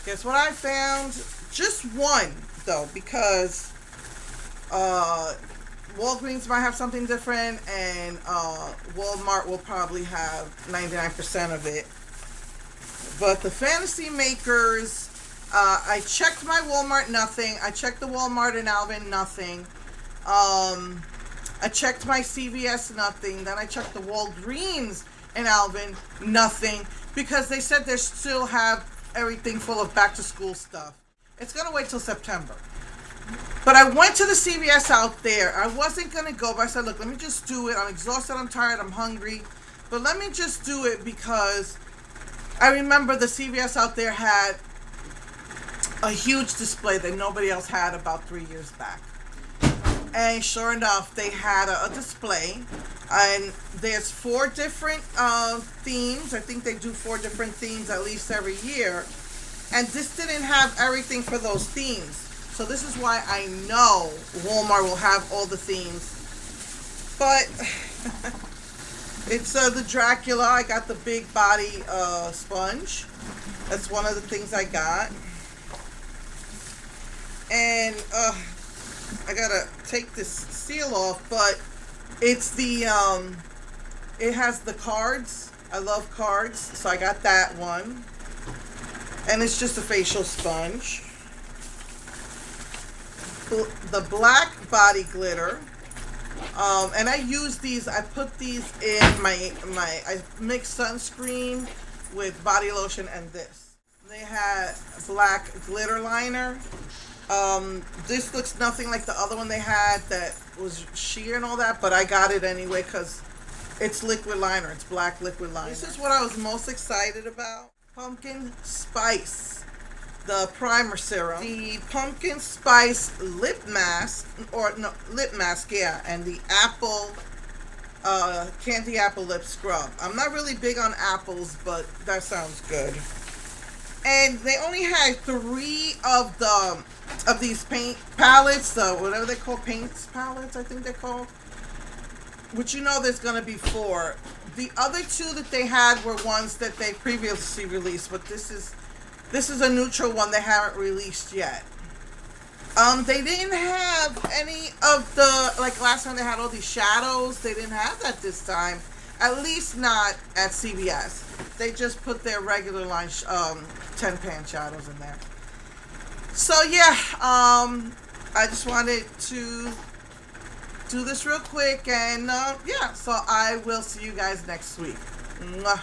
Guess what I found? Just one, though, because Walgreens might have something different, and Walmart will probably have 99% of it. But the Fantasy Makers, I checked my Walmart, nothing. I checked the Walmart in Alvin, nothing. I checked my CVS, nothing. Then I checked the Walgreens in Alvin, nothing. Because they said they still have everything full of back to school stuff. It's going to wait till September. But I went to the CVS out there. I wasn't going to go, but I said, look, let me just do it. I'm exhausted, I'm tired, I'm hungry. But let me just do it because I remember the CVS out there had a huge display that nobody else had about 3 years back. And sure enough, they had a display. And there's 4 different themes. I think they do 4 different themes at least every year. And this didn't have everything for those themes. So this is why I know Walmart will have all the themes. But it's the Dracula. I got the big body sponge. That's one of the things I got. And I gotta take this seal off, but it's the it has the cards. I love cards, so I got that one. And it's just a facial sponge. The black body glitter. And I use these, I put these in I mix sunscreen with body lotion and this. They had black glitter liner. This looks nothing like the other one they had that was sheer and all that, but I got it anyway because it's liquid liner. It's black liquid liner. This is what I was most excited about. Pumpkin spice, the primer serum, the pumpkin spice lip mask, yeah, and the apple, candy apple lip scrub. I'm not really big on apples, but that sounds good. And they only had 3 of these paint palettes, whatever they call paints palettes, I think they're called. Which you know there's gonna be 4. The other 2 that they had were ones that they previously released, but this is a neutral one they haven't released yet. They didn't have any of the, like last time they had all these shadows. They didn't have that this time. At least not at CVS. They just put their regular line 10 pan shadows in there. So yeah, I just wanted to do this real quick, and yeah, so I will see you guys next week. Mwah.